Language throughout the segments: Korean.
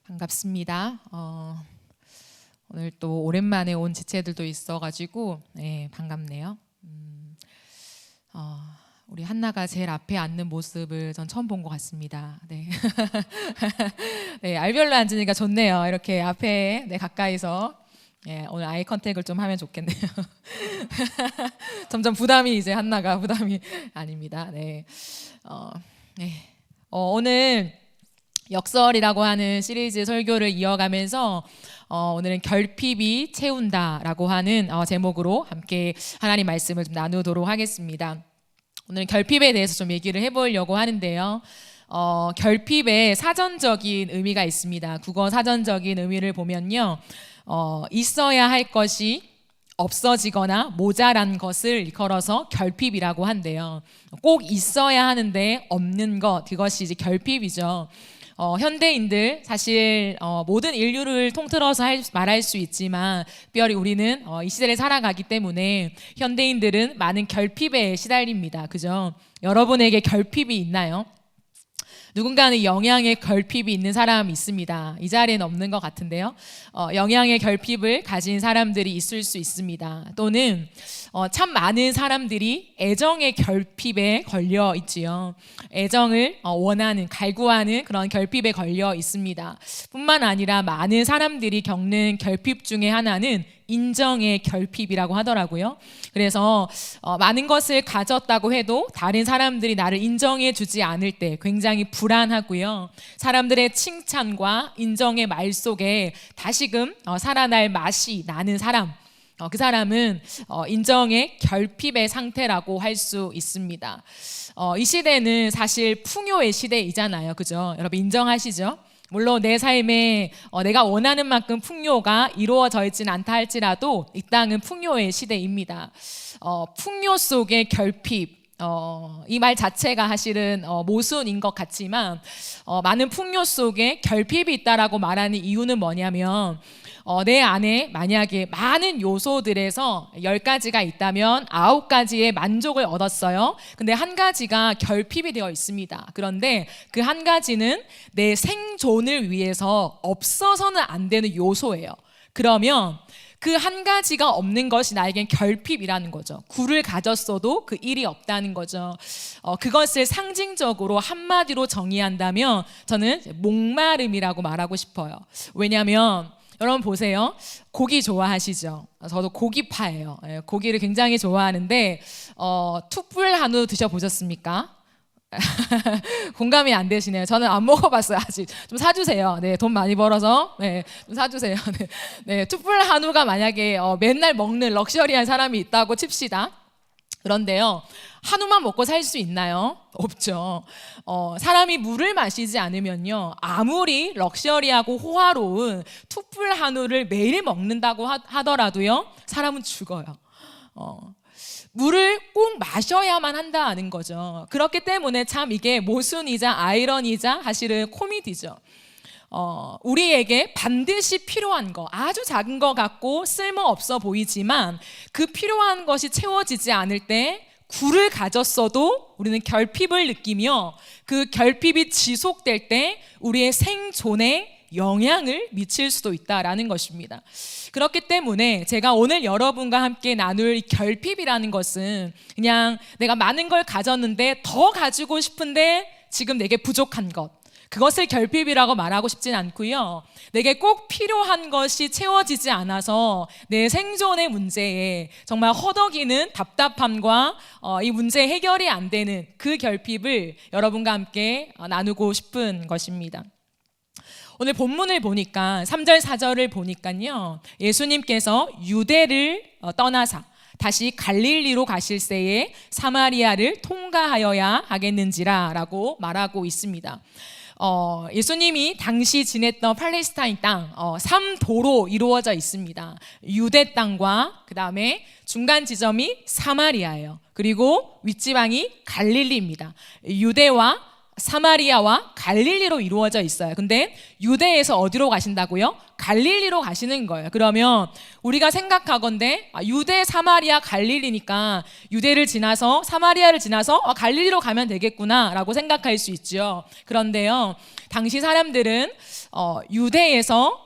반갑습니다. 오늘 또 오랜만에 온 지체들도 있어가지고 반갑네요. 우리 한나가 제일 앞에 앉는 모습을 전 처음 본 것 같습니다. 네. 네, 알별로 앉으니까 좋네요. 이렇게 앞에 가까이서 오늘 아이 컨택을 좀 하면 좋겠네요. 점점 부담이 이제 한나가 부담이 아닙니다. 네. 오늘 역설이라고 하는 시리즈 설교를 이어가면서 오늘은 결핍이 채운다라고 하는 제목으로 함께 하나님 말씀을 좀 나누도록 하겠습니다. 오늘 결핍에 대해서 좀 얘기를 해보려고 하는데요. 결핍의 사전적인 의미가 있습니다. 국어 사전적인 의미를 보면요, 있어야 할 것이 없어지거나 모자란 것을 일컬어서 결핍이라고 한대요. 꼭 있어야 하는데 없는 것, 그것이 이제 결핍이죠. 현대인들 사실 모든 인류를 통틀어서 말할 수 있지만 특별히 우리는 이 시대를 살아가기 때문에 현대인들은 많은 결핍에 시달립니다. 그죠? 여러분에게 결핍이 있나요? 누군가는 영양의 결핍이 있는 사람이 있습니다. 이 자리에는 없는 것 같은데요. 영양의 결핍을 가진 사람들이 있을 수 있습니다. 또는 참 많은 사람들이 애정의 결핍에 걸려 있지요. 애정을 원하는, 갈구하는 그런 결핍에 걸려 있습니다. 뿐만 아니라 많은 사람들이 겪는 결핍 중에 하나는 인정의 결핍이라고 하더라고요. 그래서 많은 것을 가졌다고 해도 다른 사람들이 나를 인정해 주지 않을 때 굉장히 불안하고요. 사람들의 칭찬과 인정의 말 속에 다시금 살아날 맛이 나는 사람, 그 사람은 인정의 결핍의 상태라고 할 수 있습니다. 이 시대는 사실 풍요의 시대이잖아요. 그죠? 여러분 인정하시죠? 물론 내 삶에 내가 원하는 만큼 풍요가 이루어져 있지는 않다 할지라도 이 땅은 풍요의 시대입니다. 풍요 속의 결핍, 이 말 자체가 사실은 모순인 것 같지만 많은 풍요 속에 결핍이 있다라고 말하는 이유는 뭐냐면 내 안에 만약에 많은 요소들에서 10가지가 있다면 9가지의 만족을 얻었어요. 근데 한 가지가 결핍이 되어 있습니다. 그런데 그 한 가지는 내 생존을 위해서 없어서는 안 되는 요소예요. 그러면 그 한 가지가 없는 것이 나에겐 결핍이라는 거죠. 굴을 가졌어도 그 일이 없다는 거죠. 그것을 상징적으로 한마디로 정의한다면 저는 목마름이라고 말하고 싶어요. 왜냐하면 여러분 보세요. 고기 좋아하시죠? 저도 고기파예요. 고기를 굉장히 좋아하는데 툭불 한우 드셔보셨습니까? 공감이 안 되시네요. 저는 안 먹어봤어요. 아직. 좀 사주세요. 네, 돈 많이 벌어서 좀 사주세요. 네, 툭불 한우가 만약에 맨날 먹는 럭셔리한 사람이 있다고 칩시다. 그런데요, 한우만 먹고 살 수 있나요? 없죠. 사람이 물을 마시지 않으면요, 아무리 럭셔리하고 호화로운 툭불 한우를 매일 먹는다고 하더라도요, 사람은 죽어요. 물을 꼭 마셔야만 한다는 거죠. 그렇기 때문에 참 이게 모순이자 아이러니자 사실은 코미디죠. 우리에게 반드시 필요한 거, 아주 작은 거 같고 쓸모없어 보이지만 그 필요한 것이 채워지지 않을 때 굴을 가졌어도 우리는 결핍을 느끼며 그 결핍이 지속될 때 우리의 생존에 영향을 미칠 수도 있다라는 것입니다. 그렇기 때문에 제가 오늘 여러분과 함께 나눌 이 결핍이라는 것은 그냥 내가 많은 걸 가졌는데 더 가지고 싶은데 지금 내게 부족한 것, 그것을 결핍이라고 말하고 싶진 않고요. 내게 꼭 필요한 것이 채워지지 않아서 내 생존의 문제에 정말 허덕이는 답답함과 이 문제 해결이 안 되는 그 결핍을 여러분과 함께 나누고 싶은 것입니다. 오늘 본문을 보니까 3절 4절을 보니까요, 예수님께서 유대를 떠나사 다시 갈릴리로 가실 새에 사마리아를 통과하여야 하겠는지라 라고 말하고 있습니다. 예수님이 당시 지냈던 팔레스타인 땅 3도로 이루어져 있습니다. 유대 땅과 그 다음에 중간 지점이 사마리아예요. 그리고 윗지방이 갈릴리입니다. 유대와 사마리아와 갈릴리로 이루어져 있어요. 근데 유대에서 어디로 가신다고요? 갈릴리로 가시는 거예요. 그러면 우리가 생각하건대 유대, 사마리아, 갈릴리니까 유대를 지나서 사마리아를 지나서 갈릴리로 가면 되겠구나 라고 생각할 수 있죠. 그런데요, 당시 사람들은 유대에서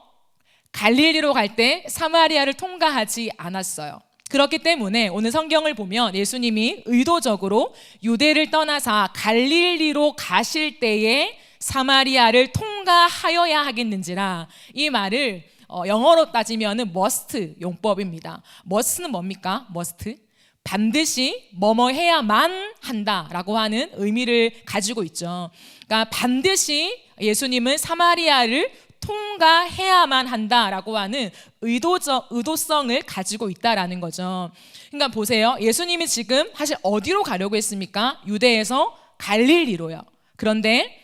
갈릴리로 갈 때 사마리아를 통과하지 않았어요. 그렇기 때문에 오늘 성경을 보면 예수님이 의도적으로 유대를 떠나서 갈릴리로 가실 때에 사마리아를 통과하여야 하겠는지라, 이 말을 영어로 따지면 must 용법입니다. must는 뭡니까? must, 반드시 뭐뭐 해야만 한다라고 하는 의미를 가지고 있죠. 그러니까 반드시 예수님은 사마리아를 통과해야만 한다라고 하는 의도성을 가지고 있다라는 거죠. 그러니까 보세요. 예수님이 지금 사실 어디로 가려고 했습니까? 유대에서 갈릴리로요. 그런데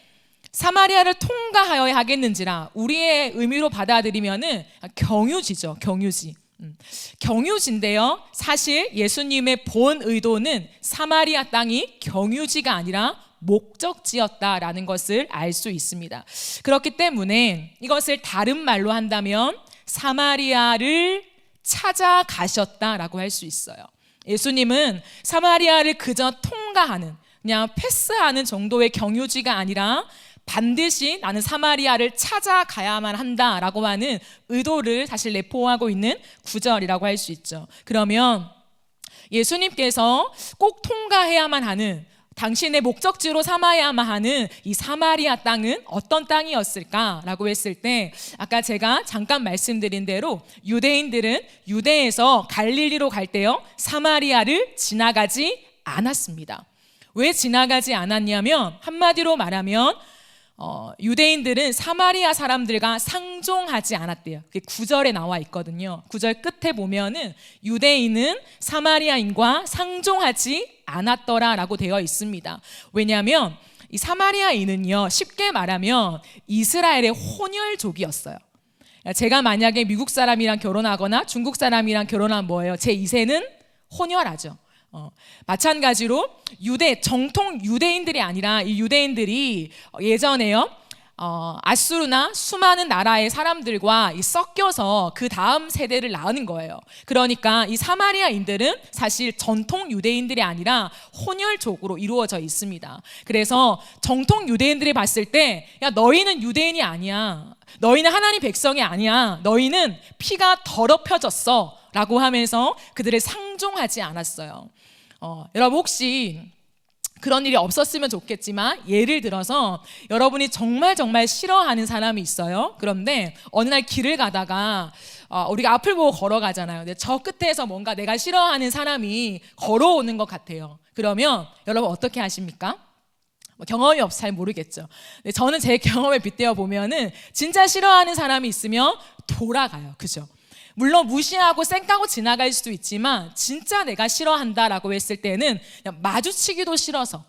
사마리아를 통과하여야 하겠는지라, 우리의 의미로 받아들이면은 경유지죠. 경유지. 경유지인데요, 사실 예수님의 본 의도는 사마리아 땅이 경유지가 아니라 목적지였다라는 것을 알 수 있습니다. 그렇기 때문에 이것을 다른 말로 한다면 사마리아를 찾아가셨다라고 할 수 있어요. 예수님은 사마리아를 그저 통과하는, 그냥 패스하는 정도의 경유지가 아니라 반드시 나는 사마리아를 찾아가야만 한다라고 하는 의도를 사실 내포하고 있는 구절이라고 할 수 있죠. 그러면 예수님께서 꼭 통과해야만 하는, 당신의 목적지로 삼아야만 하는 이 사마리아 땅은 어떤 땅이었을까라고 했을 때, 아까 제가 잠깐 말씀드린 대로 유대인들은 유대에서 갈릴리로 갈 때요, 사마리아를 지나가지 않았습니다. 왜 지나가지 않았냐면, 한마디로 말하면 유대인들은 사마리아 사람들과 상종하지 않았대요. 그게 9절에 나와 있거든요. 9절 끝에 보면은 유대인은 사마리아인과 상종하지 않았더라라고 되어 있습니다. 왜냐하면 이 사마리아인은요, 쉽게 말하면 이스라엘의 혼혈족이었어요. 제가 만약에 미국 사람이랑 결혼하거나 중국 사람이랑 결혼하면 뭐예요? 제 2세는 혼혈하죠. 마찬가지로 정통 유대인들이 아니라 이 유대인들이 예전에요, 아수르나 수많은 나라의 사람들과 섞여서 그 다음 세대를 낳은 거예요. 그러니까 이 사마리아인들은 사실 전통 유대인들이 아니라 혼혈족으로 이루어져 있습니다. 그래서 정통 유대인들이 봤을 때, 야, 너희는 유대인이 아니야, 너희는 하나님 백성이 아니야, 너희는 피가 더럽혀졌어 라고 하면서 그들을 상종하지 않았어요. 여러분, 혹시 그런 일이 없었으면 좋겠지만, 예를 들어서 여러분이 정말 싫어하는 사람이 있어요. 그런데 어느 날 길을 가다가 우리가 앞을 보고 걸어가잖아요. 근데 저 끝에서 뭔가 내가 싫어하는 사람이 걸어오는 것 같아요. 그러면 여러분 어떻게 하십니까? 경험이 없어 잘 모르겠죠. 근데 저는 제 경험에 빗대어 보면은 진짜 싫어하는 사람이 있으면 돌아가요. 그죠? 물론 무시하고 쌩까고 지나갈 수도 있지만, 진짜 내가 싫어한다라고 했을 때는 그냥 마주치기도 싫어서,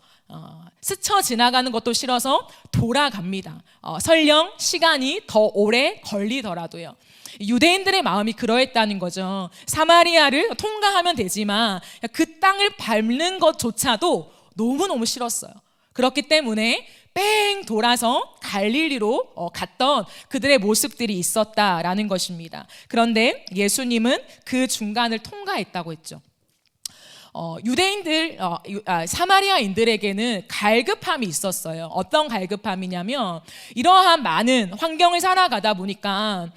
스쳐 지나가는 것도 싫어서 돌아갑니다. 설령 시간이 더 오래 걸리더라도요. 유대인들의 마음이 그러했다는 거죠. 사마리아를 통과하면 되지만 그 땅을 밟는 것조차도 너무너무 싫었어요. 그렇기 때문에 뺑 돌아서 갈릴리로 갔던 그들의 모습들이 있었다라는 것입니다. 그런데 예수님은 그 중간을 통과했다고 했죠. 유대인들, 사마리아인들에게는 갈급함이 있었어요. 어떤 갈급함이냐면, 이러한 많은 환경을 살아가다 보니까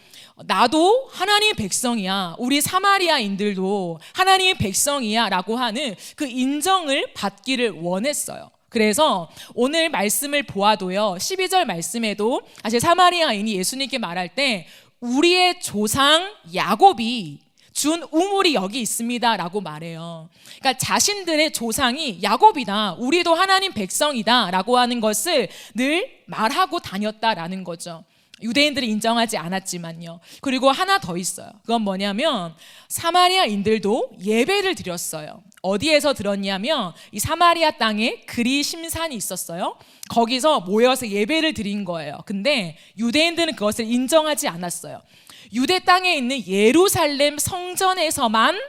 나도 하나님의 백성이야, 우리 사마리아인들도 하나님의 백성이야 라고 하는 그 인정을 받기를 원했어요. 그래서 오늘 말씀을 보아도요, 12절 말씀에도 사실 사마리아인이 예수님께 말할 때 우리의 조상 야곱이 준 우물이 여기 있습니다 라고 말해요. 그러니까 자신들의 조상이 야곱이다, 우리도 하나님 백성이다 라고 하는 것을 늘 말하고 다녔다라는 거죠. 유대인들이 인정하지 않았지만요. 그리고 하나 더 있어요. 그건 뭐냐면, 사마리아인들도 예배를 드렸어요. 어디에서 들었냐면, 이 사마리아 땅에 그리심산이 있었어요. 거기서 모여서 예배를 드린 거예요. 근데 유대인들은 그것을 인정하지 않았어요. 유대 땅에 있는 예루살렘 성전에서만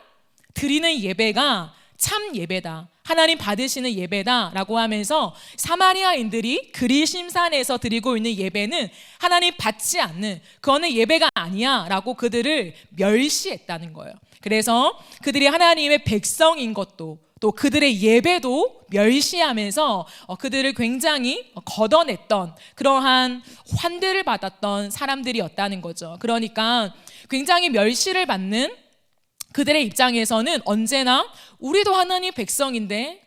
드리는 예배가 참 예배다, 하나님 받으시는 예배다라고 하면서 사마리아인들이 그리심산에서 드리고 있는 예배는 하나님 받지 않는, 그거는 예배가 아니야 라고 그들을 멸시했다는 거예요. 그래서 그들이 하나님의 백성인 것도, 또 그들의 예배도 멸시하면서 그들을 굉장히 걷어냈던, 그러한 환대를 받았던 사람들이었다는 거죠. 그러니까 굉장히 멸시를 받는 그들의 입장에서는 언제나 우리도 하나님 백성인데,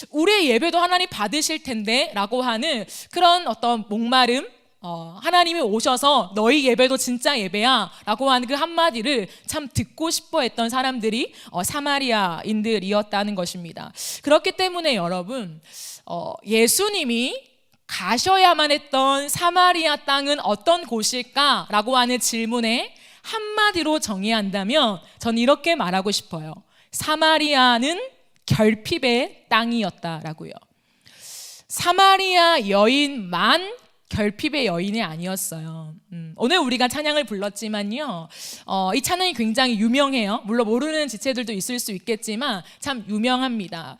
우리의 예배도 하나님 받으실 텐데 라고 하는 그런 어떤 목마름, 하나님이 오셔서 너희 예배도 진짜 예배야 라고 하는 그 한마디를 참 듣고 싶어 했던 사람들이 사마리아인들이었다는 것입니다. 그렇기 때문에 여러분, 예수님이 가셔야만 했던 사마리아 땅은 어떤 곳일까 라고 하는 질문에 한마디로 정의한다면 저는 이렇게 말하고 싶어요. 사마리아는 결핍의 땅이었다라고요. 사마리아 여인만 결핍의 여인이 아니었어요. 오늘 우리가 찬양을 불렀지만요, 이 찬양이 굉장히 유명해요. 물론 모르는 지체들도 있을 수 있겠지만 참 유명합니다.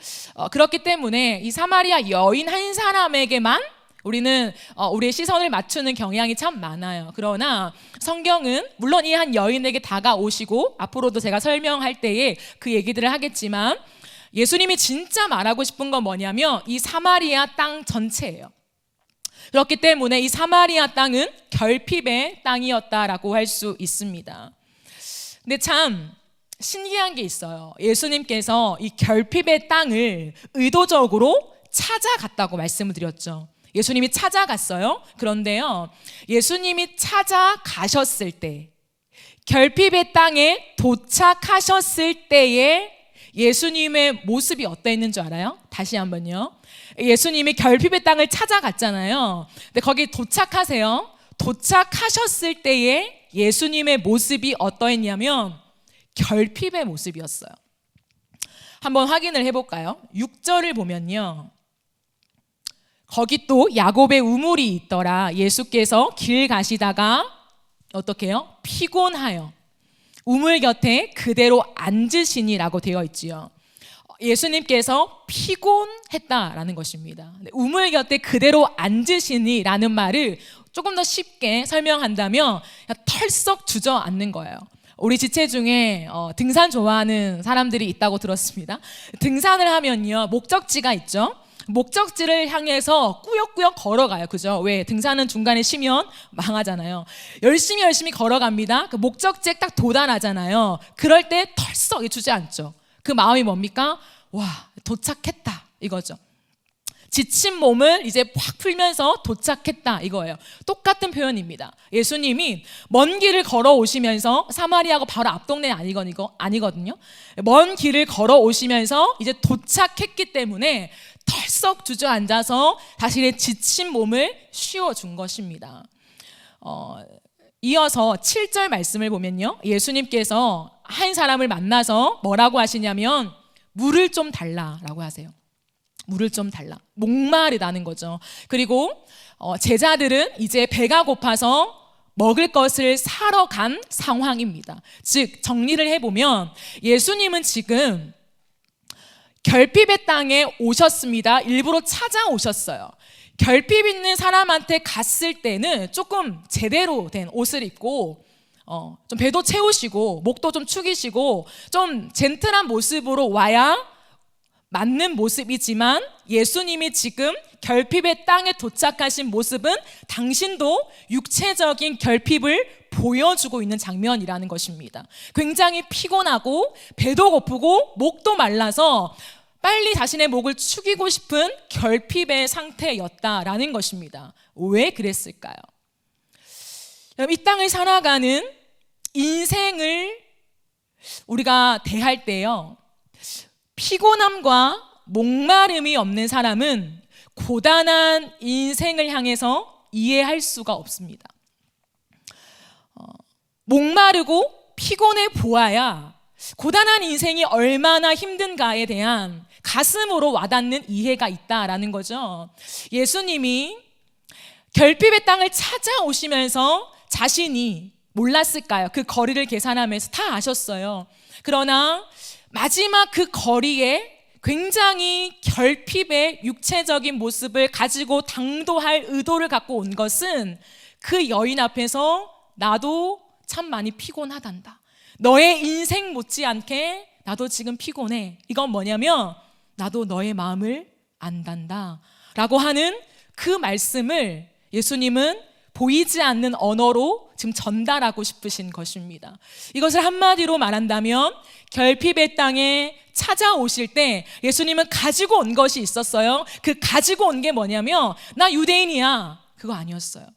그렇기 때문에 이 사마리아 여인 한 사람에게만 우리는 우리의 시선을 맞추는 경향이 참 많아요. 그러나 성경은 물론 이 한 여인에게 다가오시고, 앞으로도 제가 설명할 때에 그 얘기들을 하겠지만, 예수님이 진짜 말하고 싶은 건 뭐냐면 이 사마리아 땅 전체예요. 그렇기 때문에 이 사마리아 땅은 결핍의 땅이었다라고 할 수 있습니다. 근데 참 신기한 게 있어요. 예수님께서 이 결핍의 땅을 의도적으로 찾아갔다고 말씀을 드렸죠. 예수님이 찾아갔어요. 그런데요, 예수님이 찾아가셨을 때, 결핍의 땅에 도착하셨을 때에 예수님의 모습이 어떠했는 줄 알아요? 다시 한번요. 예수님이 결핍의 땅을 찾아갔잖아요. 근데 거기 도착하세요. 도착하셨을 때에 예수님의 모습이 어떠했냐면 결핍의 모습이었어요. 한번 확인을 해볼까요? 6절을 보면요, 거기 또 야곱의 우물이 있더라. 예수께서 길 가시다가 어떻게 해요? 피곤하여 우물 곁에 그대로 앉으시니라고 되어 있지요. 예수님께서 피곤했다라는 것입니다. 우물 곁에 그대로 앉으시니라는 말을 조금 더 쉽게 설명한다면 털썩 주저앉는 거예요. 우리 지체 중에 등산 좋아하는 사람들이 있다고 들었습니다. 등산을 하면요, 목적지가 있죠. 목적지를 향해서 꾸역꾸역 걸어가요. 그죠? 왜? 등산은 중간에 쉬면 망하잖아요. 열심히 걸어갑니다. 그 목적지에 딱 도달하잖아요. 그럴 때 털썩 주저앉죠. 그 마음이 뭡니까? 와, 도착했다 이거죠. 지친 몸을 이제 확 풀면서 도착했다 이거예요. 똑같은 표현입니다. 예수님이 먼 길을 걸어오시면서, 사마리아가 바로 앞 동네 아니거든요. 먼 길을 걸어오시면서 이제 도착했기 때문에 털썩 주저앉아서 자신의 지친 몸을 쉬어준 것입니다. 이어서 7절 말씀을 보면요, 예수님께서 한 사람을 만나서 뭐라고 하시냐면 물을 좀 달라라고 하세요. 물을 좀 달라. 목마르다는 거죠. 그리고 제자들은 이제 배가 고파서 먹을 것을 사러 간 상황입니다. 즉 정리를 해보면 예수님은 지금 결핍의 땅에 오셨습니다. 일부러 찾아오셨어요. 결핍 있는 사람한테 갔을 때는 조금 제대로 된 옷을 입고 좀 배도 채우시고 목도 좀 축이시고 좀 젠틀한 모습으로 와야 맞는 모습이지만, 예수님이 지금 결핍의 땅에 도착하신 모습은 당신도 육체적인 결핍을 보여주고 있는 장면이라는 것입니다. 굉장히 피곤하고 배도 고프고 목도 말라서 빨리 자신의 목을 축이고 싶은 결핍의 상태였다라는 것입니다. 왜 그랬을까요? 이 땅을 살아가는 인생을 우리가 대할 때요, 피곤함과 목마름이 없는 사람은 고단한 인생을 향해서 이해할 수가 없습니다. 목마르고 피곤해 보아야 고단한 인생이 얼마나 힘든가에 대한 가슴으로 와닿는 이해가 있다라는 거죠. 예수님이 결핍의 땅을 찾아오시면서 자신이 몰랐을까요? 그 거리를 계산하면서 다 아셨어요. 그러나 마지막 그 거리에 굉장히 결핍의 육체적인 모습을 가지고 당도할 의도를 갖고 온 것은 그 여인 앞에서 나도 참 많이 피곤하단다. 너의 인생 못지않게 나도 지금 피곤해. 이건 뭐냐면 나도 너의 마음을 안단다 라고 하는 그 말씀을 예수님은 보이지 않는 언어로 지금 전달하고 싶으신 것입니다. 이것을 한마디로 말한다면 결핍의 땅에 찾아오실 때 예수님은 가지고 온 것이 있었어요. 그 가지고 온 게 뭐냐면 나 유대인이야, 그거 아니었어요.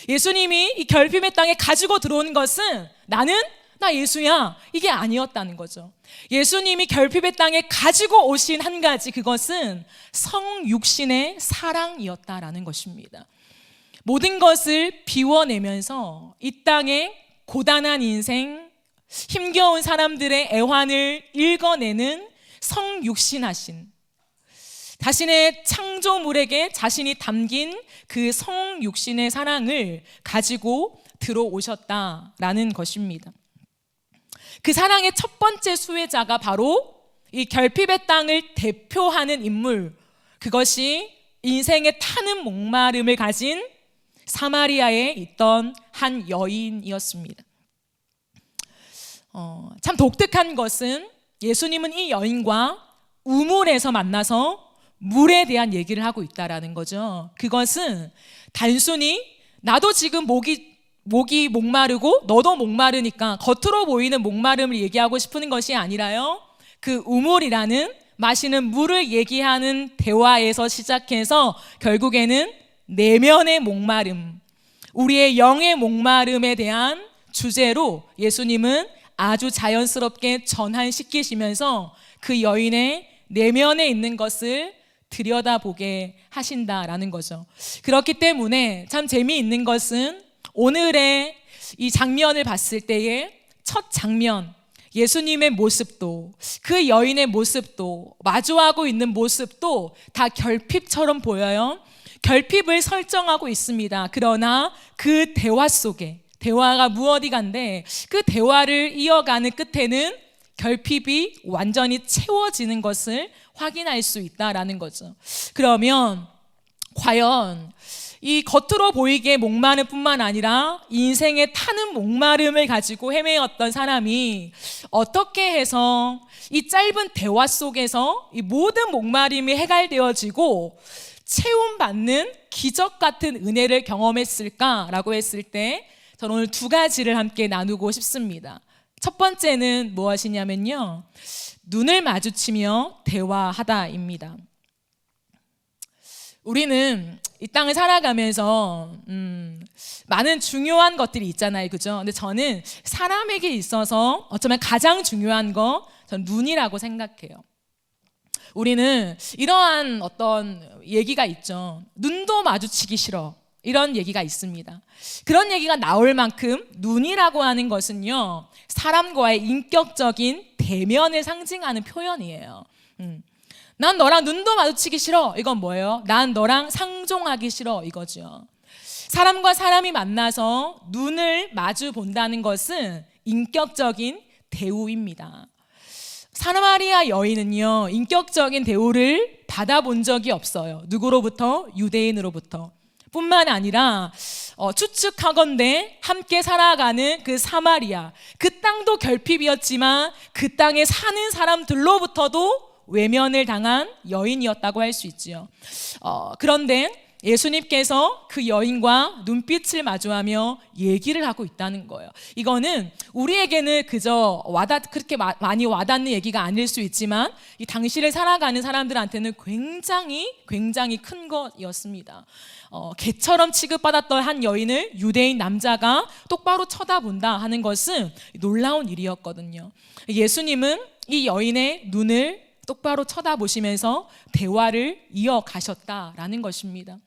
예수님이 이 결핍의 땅에 가지고 들어온 것은 나 예수야, 이게 아니었다는 거죠. 예수님이 결핍의 땅에 가지고 오신 한 가지, 그것은 성육신의 사랑이었다라는 것입니다. 모든 것을 비워내면서 이 땅에 고단한 인생, 힘겨운 사람들의 애환을 읽어내는 성육신하신, 자신의 창조물에게 자신이 담긴 그 성육신의 사랑을 가지고 들어오셨다라는 것입니다. 그 사랑의 첫 번째 수혜자가 바로 이 결핍의 땅을 대표하는 인물, 그것이 인생의 타는 목마름을 가진 사마리아에 있던 한 여인이었습니다. 참 독특한 것은 예수님은 이 여인과 우물에서 만나서 물에 대한 얘기를 하고 있다라는 거죠. 그것은 단순히 나도 지금 목이 목마르고 너도 목마르니까 겉으로 보이는 목마름을 얘기하고 싶은 것이 아니라요, 그 우물이라는 마시는 물을 얘기하는 대화에서 시작해서 결국에는 내면의 목마름, 우리의 영의 목마름에 대한 주제로 예수님은 아주 자연스럽게 전환시키시면서 그 여인의 내면에 있는 것을 들여다보게 하신다라는 거죠. 그렇기 때문에 참 재미있는 것은 오늘의 이 장면을 봤을 때의 첫 장면, 예수님의 모습도 그 여인의 모습도 마주하고 있는 모습도 다 결핍처럼 보여요. 결핍을 설정하고 있습니다. 그러나 그 대화 속에, 대화가 무어디간데 그 대화를 이어가는 끝에는 결핍이 완전히 채워지는 것을 확인할 수 있다라는 거죠. 그러면 과연 이 겉으로 보이게 목마름 뿐만 아니라 인생의 타는 목마름을 가지고 헤매었던 사람이 어떻게 해서 이 짧은 대화 속에서 이 모든 목마름이 해결되어지고 채움받는 기적 같은 은혜를 경험했을까라고 했을 때 저는 오늘 두 가지를 함께 나누고 싶습니다. 첫 번째는 무엇이냐면요, 눈을 마주치며 대화하다입니다. 우리는 이 땅을 살아가면서 많은 중요한 것들이 있잖아요, 그죠? 근데 저는 사람에게 있어서 어쩌면 가장 중요한 거, 전 눈이라고 생각해요. 우리는 이러한 어떤 얘기가 있죠. 눈도 마주치기 싫어, 이런 얘기가 있습니다. 그런 얘기가 나올 만큼 눈이라고 하는 것은요, 사람과의 인격적인 대면을 상징하는 표현이에요. 난 너랑 눈도 마주치기 싫어, 이건 뭐예요? 난 너랑 상종하기 싫어, 이거죠. 사람과 사람이 만나서 눈을 마주 본다는 것은 인격적인 대우입니다. 사마리아 여인은요, 인격적인 대우를 받아본 적이 없어요. 누구로부터? 유대인으로부터. 뿐만 아니라 추측하건대 함께 살아가는 그 사마리아, 그 땅도 결핍이었지만 그 땅에 사는 사람들로부터도 외면을 당한 여인이었다고 할 수 있지요. 그런데 예수님께서 그 여인과 눈빛을 마주하며 얘기를 하고 있다는 거예요. 이거는 우리에게는 그저 그렇게 많이 와닿는 얘기가 아닐 수 있지만 이 당시를 살아가는 사람들한테는 굉장히 큰 것이었습니다. 개처럼 취급받았던 한 여인을 유대인 남자가 똑바로 쳐다본다 하는 것은 놀라운 일이었거든요. 예수님은 이 여인의 눈을 똑바로 쳐다보시면서 대화를 이어가셨다라는 것입니다.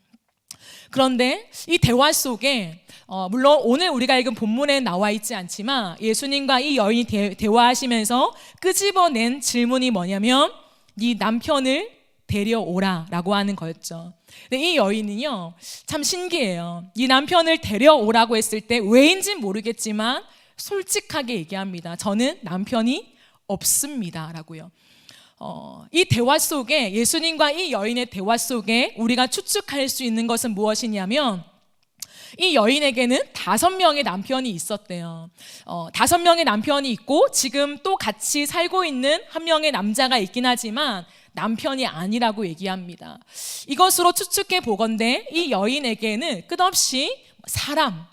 그런데 이 대화 속에 물론 오늘 우리가 읽은 본문에 나와 있지 않지만 예수님과 이 여인이 대화하시면서 끄집어낸 질문이 뭐냐면 네 남편을 데려오라 라고 하는 거였죠. 근데 이 여인은요, 참 신기해요. 이 남편을 데려오라고 했을 때 왜인지는 모르겠지만 솔직하게 얘기합니다. 저는 남편이 없습니다 라고요. 이 대화 속에, 예수님과 이 여인의 대화 속에 우리가 추측할 수 있는 것은 무엇이냐면, 이 여인에게는 5명의 남편이 있었대요. 5명의 남편이 있고 지금 또 같이 살고 있는 한 명의 남자가 있긴 하지만 남편이 아니라고 얘기합니다. 이것으로 추측해 보건대 이 여인에게는 끝없이 사람,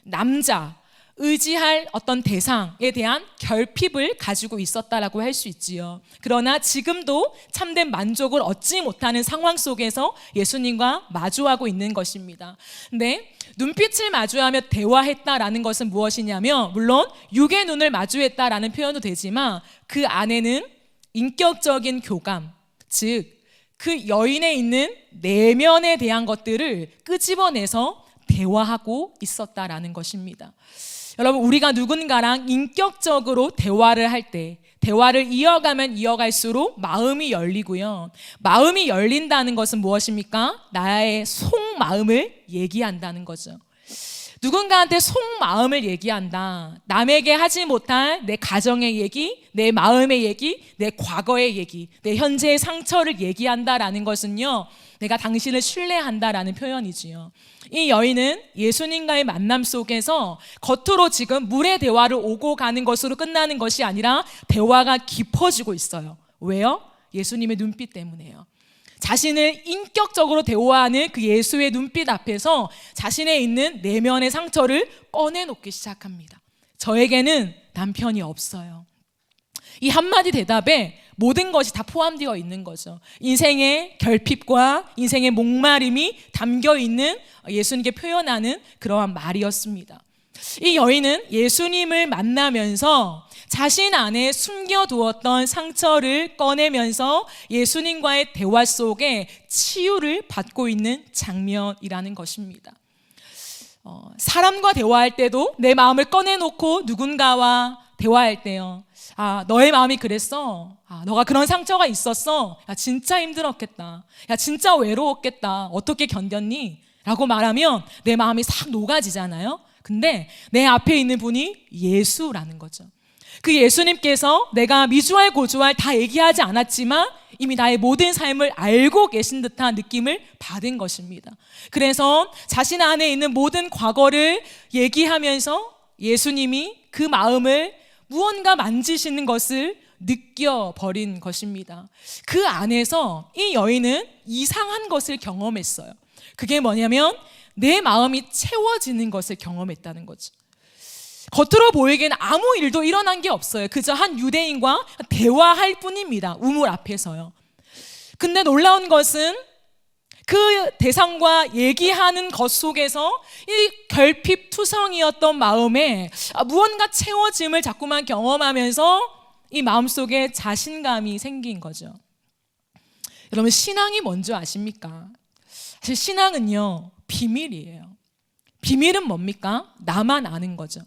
남자, 의지할 어떤 대상에 대한 결핍을 가지고 있었다라고 할 수 있지요. 그러나 지금도 참된 만족을 얻지 못하는 상황 속에서 예수님과 마주하고 있는 것입니다. 근데 눈빛을 마주하며 대화했다라는 것은 무엇이냐면, 물론 육의 눈을 마주했다라는 표현도 되지만 그 안에는 인격적인 교감, 즉 그 여인에 있는 내면에 대한 것들을 끄집어내서 대화하고 있었다라는 것입니다. 여러분, 우리가 누군가랑 인격적으로 대화를 할 때, 대화를 이어가면 이어갈수록 마음이 열리고요. 마음이 열린다는 것은 무엇입니까? 나의 속마음을 얘기한다는 거죠. 누군가한테 속마음을 얘기한다. 남에게 하지 못할 내 가정의 얘기, 내 마음의 얘기, 내 과거의 얘기, 내 현재의 상처를 얘기한다라는 것은요, 내가 당신을 신뢰한다라는 표현이지요. 이 여인은 예수님과의 만남 속에서 겉으로 지금 물의 대화를 오고 가는 것으로 끝나는 것이 아니라 대화가 깊어지고 있어요. 왜요? 예수님의 눈빛 때문에요. 자신을 인격적으로 대화하는 그 예수의 눈빛 앞에서 자신의 있는 내면의 상처를 꺼내놓기 시작합니다. 저에게는 남편이 없어요. 이 한마디 대답에 모든 것이 다 포함되어 있는 거죠. 인생의 결핍과 인생의 목마름이 담겨 있는 예수님께 표현하는 그러한 말이었습니다. 이 여인은 예수님을 만나면서 자신 안에 숨겨두었던 상처를 꺼내면서 예수님과의 대화 속에 치유를 받고 있는 장면이라는 것입니다. 사람과 대화할 때도 내 마음을 꺼내놓고 누군가와 대화할 때요, 너의 마음이 그랬어. 너가 그런 상처가 있었어. 진짜 힘들었겠다. 진짜 외로웠겠다. 어떻게 견뎠니? 라고 말하면 내 마음이 싹 녹아지잖아요. 근데 내 앞에 있는 분이 예수라는 거죠. 그 예수님께서 내가 미주알 고주알 다 얘기하지 않았지만 이미 나의 모든 삶을 알고 계신 듯한 느낌을 받은 것입니다. 그래서 자신 안에 있는 모든 과거를 얘기하면서 예수님이 그 마음을 무언가 만지시는 것을 느껴버린 것입니다. 그 안에서 이 여인은 이상한 것을 경험했어요. 그게 뭐냐면 내 마음이 채워지는 것을 경험했다는 거죠. 겉으로 보이기에는 아무 일도 일어난 게 없어요. 그저 한 유대인과 대화할 뿐입니다. 우물 앞에서요. 근데 놀라운 것은 그 대상과 얘기하는 것 속에서 이 결핍투성이었던 마음에 무언가 채워짐을 자꾸만 경험하면서 이 마음속에 자신감이 생긴 거죠. 여러분, 신앙이 뭔지 아십니까? 사실 신앙은요, 비밀이에요. 비밀은 뭡니까? 나만 아는 거죠.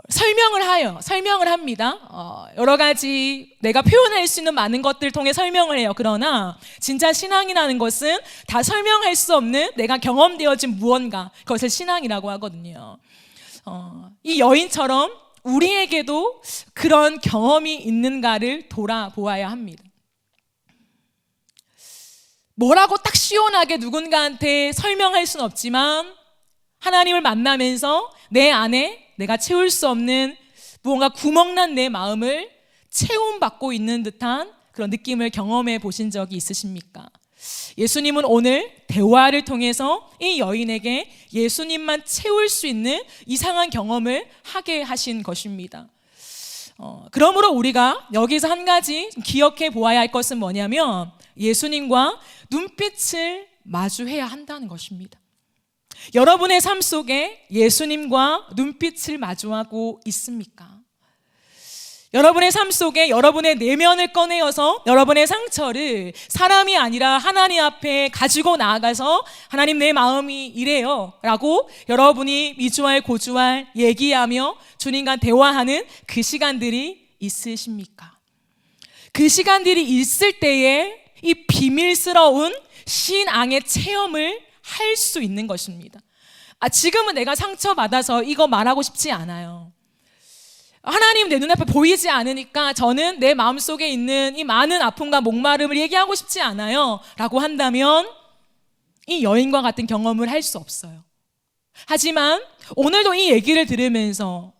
설명을 합니다. 여러 가지 내가 표현할 수 있는 많은 것들을 통해 설명을 해요. 그러나 진짜 신앙이라는 것은 다 설명할 수 없는 내가 경험되어진 무언가, 그것을 신앙이라고 하거든요. 이 여인처럼 우리에게도 그런 경험이 있는가를 돌아보아야 합니다. 뭐라고 딱 시원하게 누군가한테 설명할 수는 없지만 하나님을 만나면서 내 안에 내가 채울 수 없는 무언가 구멍난 내 마음을 채움받고 있는 듯한 그런 느낌을 경험해 보신 적이 있으십니까? 예수님은 오늘 대화를 통해서 이 여인에게 예수님만 채울 수 있는 이상한 경험을 하게 하신 것입니다. 그러므로 우리가 여기서 한 가지 기억해 보아야 할 것은 뭐냐면 예수님과 눈빛을 마주해야 한다는 것입니다. 여러분의 삶 속에 예수님과 눈빛을 마주하고 있습니까? 여러분의 삶 속에 여러분의 내면을 꺼내어서 여러분의 상처를 사람이 아니라 하나님 앞에 가지고 나아가서 하나님, 내 마음이 이래요 라고 여러분이 미주알 고주알 얘기하며 주님과 대화하는 그 시간들이 있으십니까? 그 시간들이 있을 때에 이 비밀스러운 신앙의 체험을 할 수 있는 것입니다. 지금은 내가 상처받아서 이거 말하고 싶지 않아요. 하나님 내 눈앞에 보이지 않으니까 저는 내 마음속에 있는 이 많은 아픔과 목마름을 얘기하고 싶지 않아요 라고 한다면 이 여인과 같은 경험을 할 수 없어요. 하지만 오늘도 이 얘기를 들으면서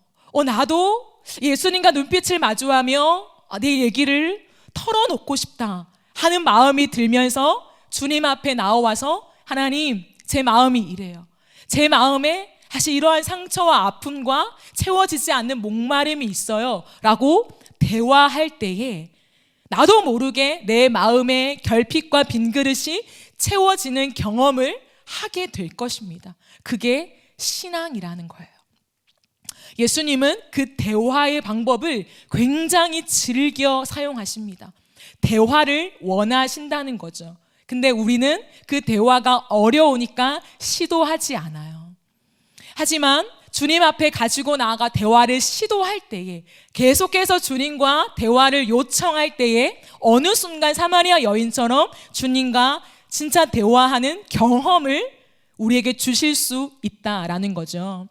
나도 예수님과 눈빛을 마주하며 내 얘기를 털어놓고 싶다 하는 마음이 들면서 주님 앞에 나와서 하나님, 제 마음이 이래요. 제 마음에 사실 이러한 상처와 아픔과 채워지지 않는 목마름이 있어요 라고 대화할 때에 나도 모르게 내 마음의 결핍과 빈그릇이 채워지는 경험을 하게 될 것입니다. 그게 신앙이라는 거예요. 예수님은 그 대화의 방법을 굉장히 즐겨 사용하십니다. 대화를 원하신다는 거죠. 근데 우리는 그 대화가 어려우니까 시도하지 않아요. 하지만 주님 앞에 가지고 나아가 대화를 시도할 때에, 계속해서 주님과 대화를 요청할 때에 어느 순간 사마리아 여인처럼 주님과 진짜 대화하는 경험을 우리에게 주실 수 있다라는 거죠.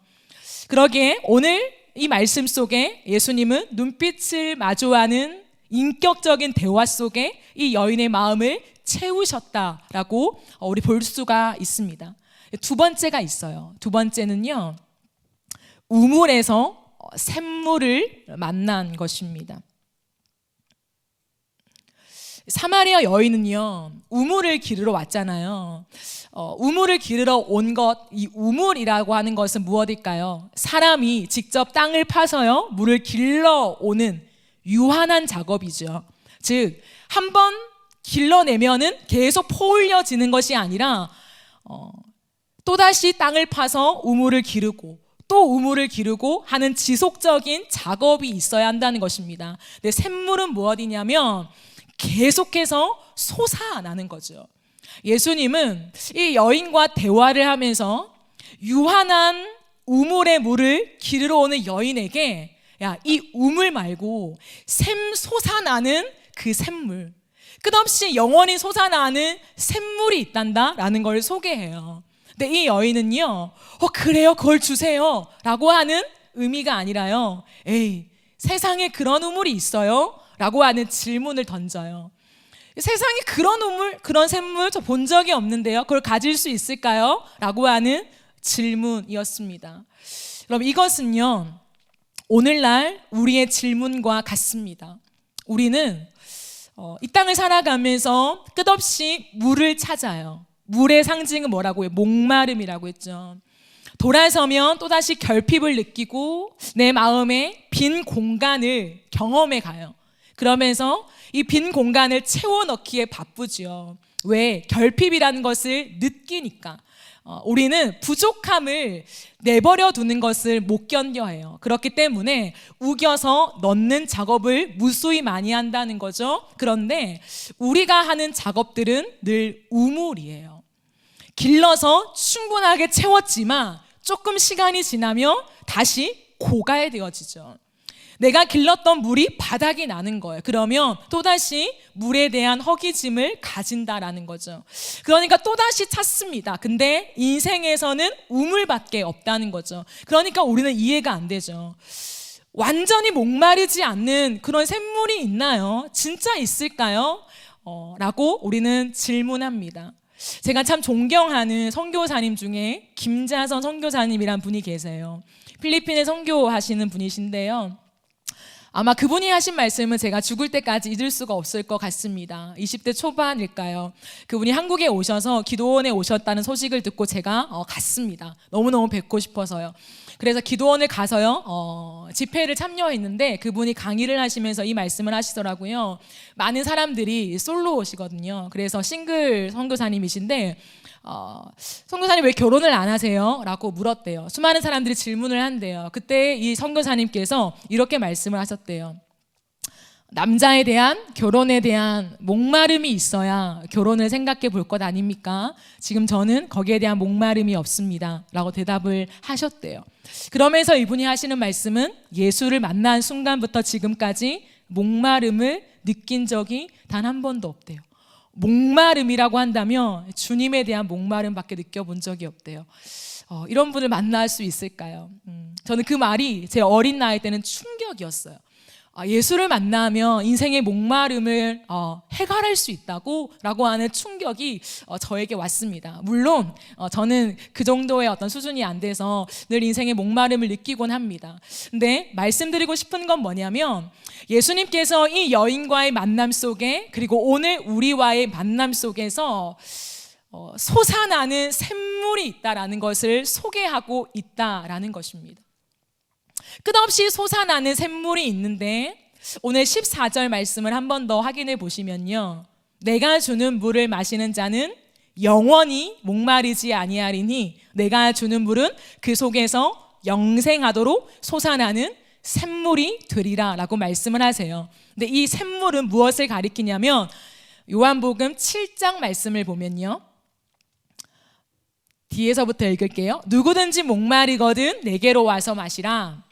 그러기에 오늘 이 말씀 속에 예수님은 눈빛을 마주하는 인격적인 대화 속에 이 여인의 마음을 채우셨다라고 우리 볼 수가 있습니다. 두 번째가 있어요. 두 번째는요, 우물에서 샘물을 만난 것입니다. 사마리아 여인은요, 우물을 기르러 왔잖아요. 우물을 기르러 온 것, 이 우물이라고 하는 것은 무엇일까요? 사람이 직접 땅을 파서요, 물을 길러 오는 유한한 작업이죠. 즉, 한번 길러내면은 계속 포올려지는 것이 아니라 또다시 땅을 파서 우물을 기르고 또 우물을 기르고 하는 지속적인 작업이 있어야 한다는 것입니다. 근데 샘물은 무엇이냐면 계속해서 솟아나는 거죠. 예수님은 이 여인과 대화를 하면서 유한한 우물의 물을 기르러 오는 여인에게 야, 이 우물 말고 샘 솟아나는 그 샘물, 끝없이 영원히 솟아나는 샘물이 있단다라는 걸 소개해요. 근데 이 여인은요, 그래요, 그걸 주세요 라고 하는 의미가 아니라요, 에이, 세상에 그런 우물이 있어요? 라고 하는 질문을 던져요. 세상에 그런 우물, 그런 샘물 저 본 적이 없는데요, 그걸 가질 수 있을까요? 라고 하는 질문이었습니다. 여러분, 이것은요, 오늘날 우리의 질문과 같습니다. 우리는 이 땅을 살아가면서 끝없이 물을 찾아요. 물의 상징은 뭐라고 해요? 목마름이라고 했죠. 돌아서면 또다시 결핍을 느끼고 내 마음에 빈 공간을 경험해 가요. 그러면서 이 빈 공간을 채워넣기에 바쁘죠. 왜? 결핍이라는 것을 느끼니까. 우리는 부족함을 내버려 두는 것을 못 견뎌해요. 그렇기 때문에 우겨서 넣는 작업을 무수히 많이 한다는 거죠. 그런데 우리가 하는 작업들은 늘 우물이에요. 길러서 충분하게 채웠지만 조금 시간이 지나면 다시 고갈되어지죠. 내가 길렀던 물이 바닥이 나는 거예요. 그러면 또다시 물에 대한 허기짐을 가진다라는 거죠. 그러니까 또다시 찾습니다. 근데 인생에서는 우물밖에 없다는 거죠. 그러니까 우리는 이해가 안 되죠. 완전히 목마르지 않는 그런 샘물이 있나요? 진짜 있을까요? 라고 우리는 질문합니다. 제가 참 존경하는 선교사님 중에 김자선 선교사님이란 분이 계세요. 필리핀에 선교하시는 분이신데요, 아마 그분이 하신 말씀은 제가 죽을 때까지 잊을 수가 없을 것 같습니다. 20대 초반일까요? 그분이 한국에 오셔서 기도원에 오셨다는 소식을 듣고 제가 갔습니다. 너무너무 뵙고 싶어서요. 그래서 기도원을 가서요, 집회를 참여했는데 그분이 강의를 하시면서 이 말씀을 하시더라고요. 많은 사람들이 솔로시거든요. 그래서 싱글 선교사님이신데 선교사님 왜 결혼을 안 하세요? 라고 물었대요. 수많은 사람들이 질문을 한대요. 그때 이 선교사님께서 이렇게 말씀을 하셨대요. 남자에 대한, 결혼에 대한 목마름이 있어야 결혼을 생각해 볼 것 아닙니까? 지금 저는 거기에 대한 목마름이 없습니다 라고 대답을 하셨대요. 그러면서 이분이 하시는 말씀은 예수를 만난 순간부터 지금까지 목마름을 느낀 적이 단 한 번도 없대요. 목마름이라고 한다면 주님에 대한 목마름밖에 느껴본 적이 없대요. 이런 분을 만날 수 있을까요? 저는 그 말이 제 어린 나이 때는 충격이었어요. 예수를 만나면 인생의 목마름을 해결할 수 있다고 라고 하는 충격이 저에게 왔습니다. 물론 저는 그 정도의 어떤 수준이 안 돼서 늘 인생의 목마름을 느끼곤 합니다. 근데 말씀드리고 싶은 건 뭐냐면 예수님께서 이 여인과의 만남 속에, 그리고 오늘 우리와의 만남 속에서 솟아나는 샘물이 있다라는 것을 소개하고 있다라는 것입니다. 끝없이 솟아나는 샘물이 있는데 오늘 14절 말씀을 한 번 더 확인해 보시면요, 내가 주는 물을 마시는 자는 영원히 목마르지 아니하리니 내가 주는 물은 그 속에서 영생하도록 솟아나는 샘물이 되리라 라고 말씀을 하세요. 근데 이 샘물은 무엇을 가리키냐면 요한복음 7장 말씀을 보면요, 뒤에서부터 읽을게요. 누구든지 목마르거든 내게로 와서 마시라.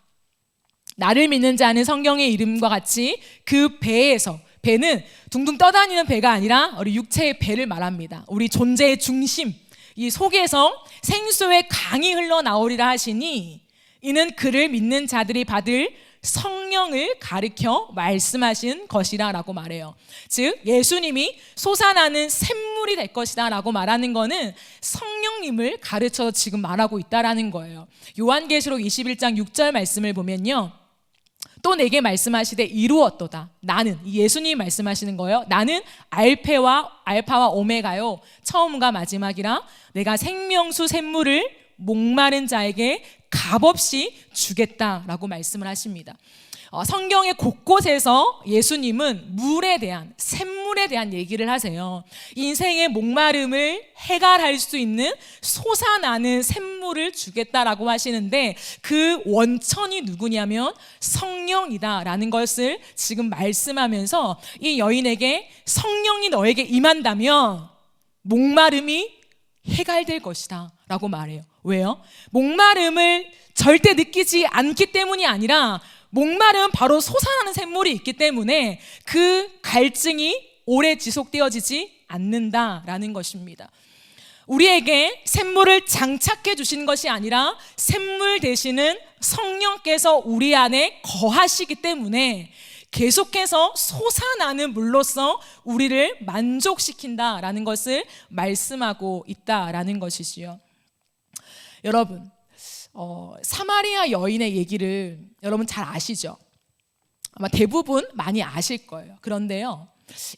나를 믿는 자는 성경의 이름과 같이 그 배에서, 배는 둥둥 떠다니는 배가 아니라 우리 육체의 배를 말합니다. 우리 존재의 중심, 이 속에서 생수의 강이 흘러나오리라 하시니 이는 그를 믿는 자들이 받을 성령을 가리켜 말씀하신 것이라 라고 말해요. 즉 예수님이 솟아나는 샘물이 될 것이다 라고 말하는 거는 성령님을 가르쳐 지금 말하고 있다라는 거예요. 요한계시록 21장 6절 말씀을 보면요, 또 내게 말씀하시되 이루었도다. 나는, 예수님이 말씀하시는 거예요. 나는 알파와 오메가요, 처음과 마지막이라. 내가 생명수 샘물을 목마른 자에게 값없이 주겠다라고 말씀을 하십니다. 성경의 곳곳에서 예수님은 물에 대한, 샘물에 대한 얘기를 하세요. 인생의 목마름을 해결할 수 있는 솟아나는 샘물을 주겠다라고 하시는데 그 원천이 누구냐면 성령이다라는 것을 지금 말씀하면서 이 여인에게 성령이 너에게 임한다면 목마름이 해결될 것이다 라고 말해요. 왜요? 목마름을 절대 느끼지 않기 때문이 아니라 목마름은 바로 솟아나는 샘물이 있기 때문에 그 갈증이 오래 지속되어지지 않는다라는 것입니다. 우리에게 샘물을 장착해 주신 것이 아니라 샘물 되시는 성령께서 우리 안에 거하시기 때문에 계속해서 솟아나는 물로서 우리를 만족시킨다라는 것을 말씀하고 있다라는 것이지요. 여러분, 사마리아 여인의 얘기를 여러분 잘 아시죠? 아마 대부분 많이 아실 거예요. 그런데요,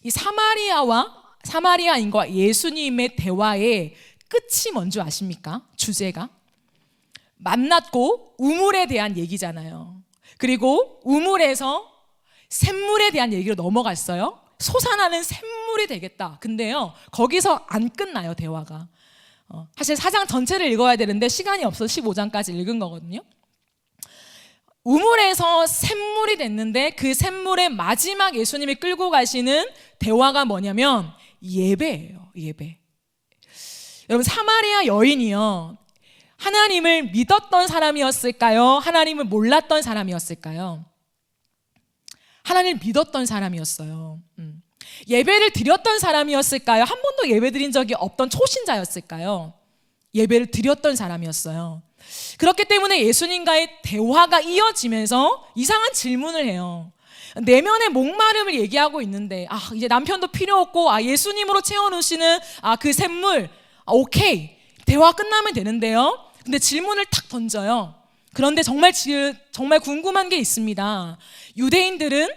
이 사마리아인과 예수님의 대화의 끝이 뭔지 아십니까? 주제가 만났고 우물에 대한 얘기잖아요. 그리고 우물에서 샘물에 대한 얘기로 넘어갔어요. 솟아나는 샘물이 되겠다. 근데요, 거기서 안 끝나요, 대화가. 사실 4장 전체를 읽어야 되는데 시간이 없어서 15장까지 읽은 거거든요. 우물에서 샘물이 됐는데 그 샘물의 마지막 예수님이 끌고 가시는 대화가 뭐냐면 예배예요. 예배. 여러분, 사마리아 여인이요, 하나님을 믿었던 사람이었을까요? 하나님을 몰랐던 사람이었을까요? 하나님을 믿었던 사람이었어요. 예배를 드렸던 사람이었을까요? 한 번도 예배 드린 적이 없던 초신자였을까요? 예배를 드렸던 사람이었어요. 그렇기 때문에 예수님과의 대화가 이어지면서 이상한 질문을 해요. 내면의 목마름을 얘기하고 있는데 이제 남편도 필요 없고 예수님으로 채워놓으시는 그 샘물, 오케이, 대화 끝나면 되는데요. 근데 질문을 탁 던져요. 그런데 정말 궁금한 게 있습니다. 유대인들은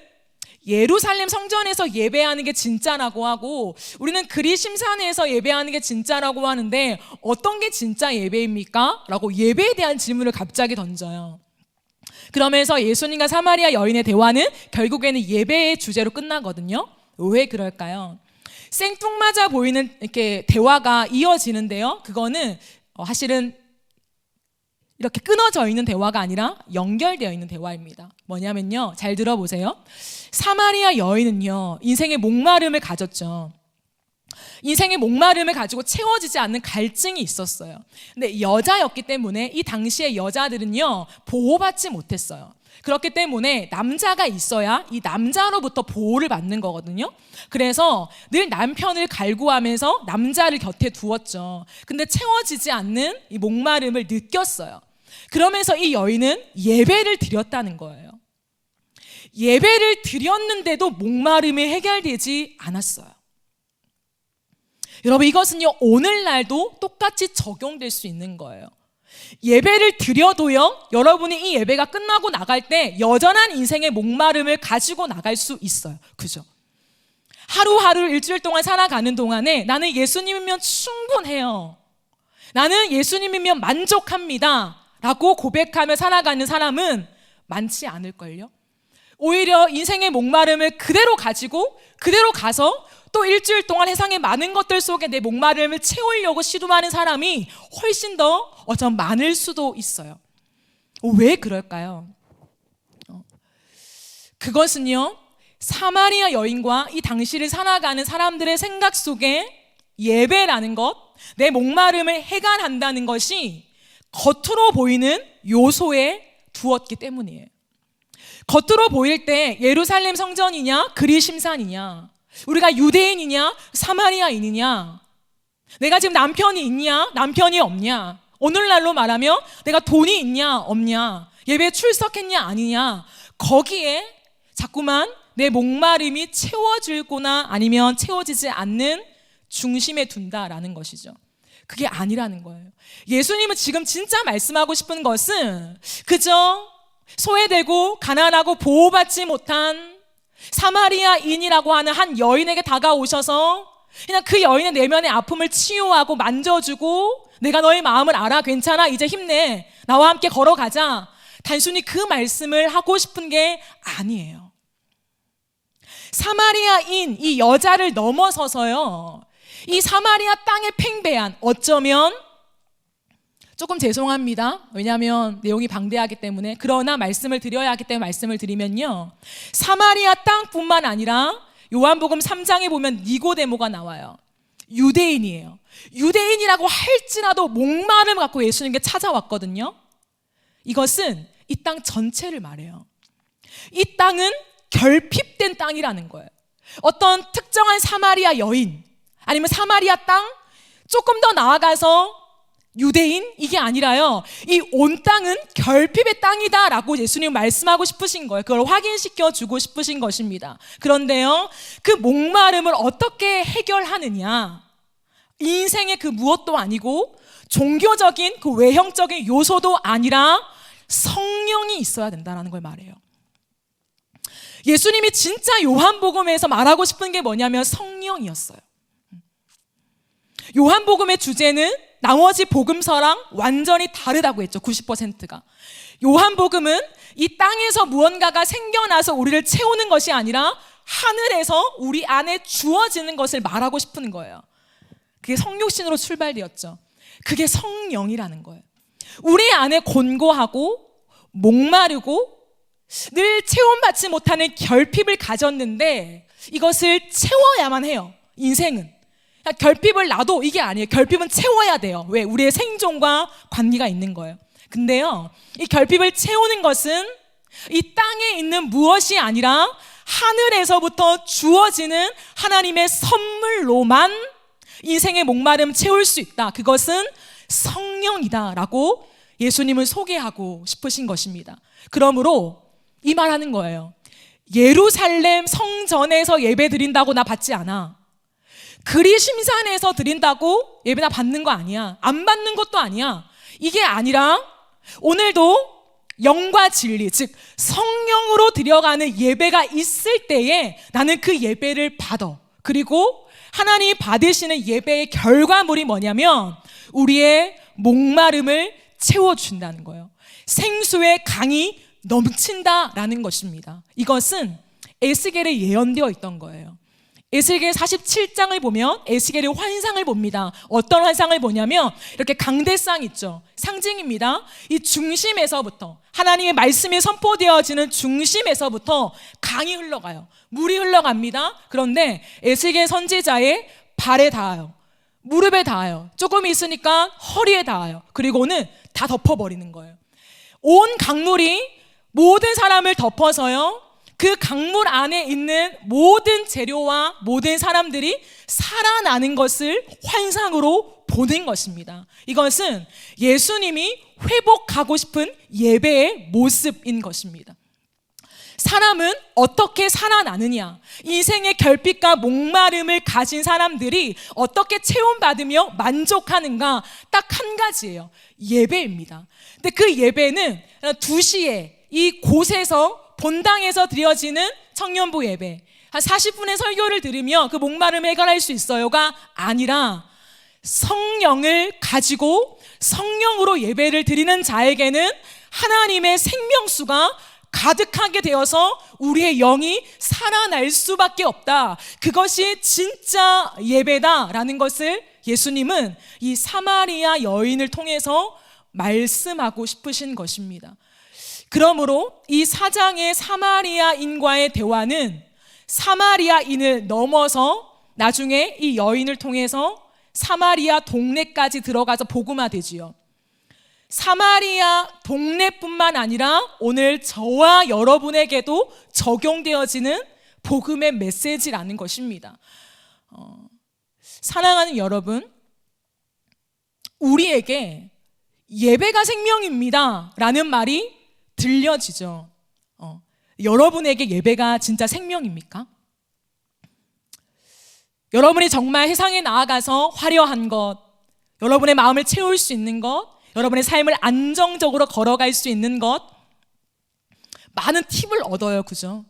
예루살렘 성전에서 예배하는 게 진짜라고 하고 우리는 그리심산에서 예배하는 게 진짜라고 하는데 어떤 게 진짜 예배입니까? 라고 예배에 대한 질문을 갑자기 던져요. 그러면서 예수님과 사마리아 여인의 대화는 결국에는 예배의 주제로 끝나거든요. 왜 그럴까요? 생뚱맞아 보이는 이렇게 대화가 이어지는데요, 그거는 사실은 이렇게 끊어져 있는 대화가 아니라 연결되어 있는 대화입니다. 뭐냐면요, 잘 들어보세요. 사마리아 여인은요, 인생의 목마름을 가졌죠. 인생의 목마름을 가지고 채워지지 않는 갈증이 있었어요. 근데 여자였기 때문에 이 당시의 여자들은요, 보호받지 못했어요. 그렇기 때문에 남자가 있어야 이 남자로부터 보호를 받는 거거든요. 그래서 늘 남편을 갈구하면서 남자를 곁에 두었죠. 근데 채워지지 않는 이 목마름을 느꼈어요. 그러면서 이 여인은 예배를 드렸다는 거예요. 예배를 드렸는데도 목마름이 해결되지 않았어요. 여러분, 이것은요, 오늘날도 똑같이 적용될 수 있는 거예요. 예배를 드려도요, 여러분이 이 예배가 끝나고 나갈 때 여전한 인생의 목마름을 가지고 나갈 수 있어요. 그죠? 하루하루 일주일 동안 살아가는 동안에 나는 예수님이면 충분해요, 나는 예수님이면 만족합니다 라고 고백하며 살아가는 사람은 많지 않을걸요. 오히려 인생의 목마름을 그대로 가지고 그대로 가서 또 일주일 동안 세상의 많은 것들 속에 내 목마름을 채우려고 시도하는 사람이 훨씬 더 많을 수도 있어요. 왜 그럴까요? 그것은요, 사마리아 여인과 이 당시를 살아가는 사람들의 생각 속에 예배라는 것, 내 목마름을 해결한다는 것이 겉으로 보이는 요소에 두었기 때문이에요. 겉으로 보일 때 예루살렘 성전이냐 그리심산이냐, 우리가 유대인이냐 사마리아인이냐, 내가 지금 남편이 있냐 남편이 없냐, 오늘날로 말하면 내가 돈이 있냐 없냐, 예배에 출석했냐 아니냐, 거기에 자꾸만 내 목마름이 채워질거나 아니면 채워지지 않는 중심에 둔다라는 것이죠. 그게 아니라는 거예요. 예수님은 지금 진짜 말씀하고 싶은 것은 그저 소외되고 가난하고 보호받지 못한 사마리아인이라고 하는 한 여인에게 다가오셔서 그냥 그 여인의 내면의 아픔을 치유하고 만져주고, 내가 너의 마음을 알아, 괜찮아, 이제 힘내, 나와 함께 걸어가자, 단순히 그 말씀을 하고 싶은 게 아니에요. 사마리아인 이 여자를 넘어서서요, 이 사마리아 땅의 팽배한, 어쩌면 조금 죄송합니다, 왜냐하면 내용이 방대하기 때문에, 그러나 말씀을 드려야 하기 때문에 말씀을 드리면요, 사마리아 땅뿐만 아니라 요한복음 3장에 보면 니고데모가 나와요. 유대인이에요. 유대인이라고 할지라도 목마름을 갖고 예수님께 찾아왔거든요. 이것은 이 땅 전체를 말해요. 이 땅은 결핍된 땅이라는 거예요. 어떤 특정한 사마리아 여인, 아니면 사마리아 땅, 조금 더 나아가서 유대인, 이게 아니라요, 이 온 땅은 결핍의 땅이다 라고 예수님 말씀하고 싶으신 거예요. 그걸 확인시켜 주고 싶으신 것입니다. 그런데요, 그 목마름을 어떻게 해결하느냐, 인생의 그 무엇도 아니고 종교적인 그 외형적인 요소도 아니라 성령이 있어야 된다는 걸 말해요. 예수님이 진짜 요한복음에서 말하고 싶은 게 뭐냐면 성령이었어요. 요한복음의 주제는 나머지 복음서랑 완전히 다르다고 했죠. 90%가. 요한복음은 이 땅에서 무언가가 생겨나서 우리를 채우는 것이 아니라 하늘에서 우리 안에 주어지는 것을 말하고 싶은 거예요. 그게 성육신으로 출발되었죠. 그게 성령이라는 거예요. 우리 안에 곤고하고 목마르고 늘 체험받지 못하는 결핍을 가졌는데, 이것을 채워야만 해요. 인생은 결핍을 놔도 이게 아니에요. 결핍은 채워야 돼요. 왜? 우리의 생존과 관계가 있는 거예요. 근데요, 이 결핍을 채우는 것은 이 땅에 있는 무엇이 아니라 하늘에서부터 주어지는 하나님의 선물로만 인생의 목마름 채울 수 있다. 그것은 성령이다 라고 예수님을 소개하고 싶으신 것입니다. 그러므로 이 말하는 거예요. 예루살렘 성전에서 예배 드린다고 나 받지 않아. 그리심산에서 드린다고 예배 나 받는 거 아니야. 안 받는 것도 아니야. 이게 아니라 오늘도 영과 진리, 즉 성령으로 드려가는 예배가 있을 때에 나는 그 예배를 받아. 그리고 하나님이 받으시는 예배의 결과물이 뭐냐면 우리의 목마름을 채워준다는 거예요. 생수의 강이 넘친다라는 것입니다. 이것은 에스겔에 예언되어 있던 거예요. 에스겔 47장을 보면 에스겔의 환상을 봅니다. 어떤 환상을 보냐면 이렇게 강대상 있죠. 상징입니다. 이 중심에서부터 하나님의 말씀이 선포되어지는 중심에서부터 강이 흘러가요. 물이 흘러갑니다. 그런데 에스겔 선지자의 발에 닿아요. 무릎에 닿아요. 조금 있으니까 허리에 닿아요. 그리고는 다 덮어버리는 거예요. 온 강물이 모든 사람을 덮어서요, 그 강물 안에 있는 모든 재료와 모든 사람들이 살아나는 것을 환상으로 보는 것입니다. 이것은 예수님이 회복하고 싶은 예배의 모습인 것입니다. 사람은 어떻게 살아나느냐, 인생의 결핍과 목마름을 가진 사람들이 어떻게 체험받으며 만족하는가, 딱 한 가지예요. 예배입니다. 근데 그 예배는 2시에 이 곳에서 본당에서 드려지는 청년부 예배, 한 40분의 설교를 들으며 그 목마름을 해결할 수 있어요가 아니라, 성령을 가지고 성령으로 예배를 드리는 자에게는 하나님의 생명수가 가득하게 되어서 우리의 영이 살아날 수밖에 없다. 그것이 진짜 예배다라는 것을 예수님은 이 사마리아 여인을 통해서 말씀하고 싶으신 것입니다. 그러므로 이 4장의 사마리아인과의 대화는 사마리아인을 넘어서 나중에 이 여인을 통해서 사마리아 동네까지 들어가서 복음화되지요. 사마리아 동네뿐만 아니라 오늘 저와 여러분에게도 적용되어지는 복음의 메시지라는 것입니다. 사랑하는 여러분, 우리에게 예배가 생명입니다 라는 말이 들려지죠. 여러분에게 예배가 진짜 생명입니까? 여러분이 정말 세상에 나아가서 화려한 것, 여러분의 마음을 채울 수 있는 것, 여러분의 삶을 안정적으로 걸어갈 수 있는 것, 많은 팁을 얻어요. 그죠?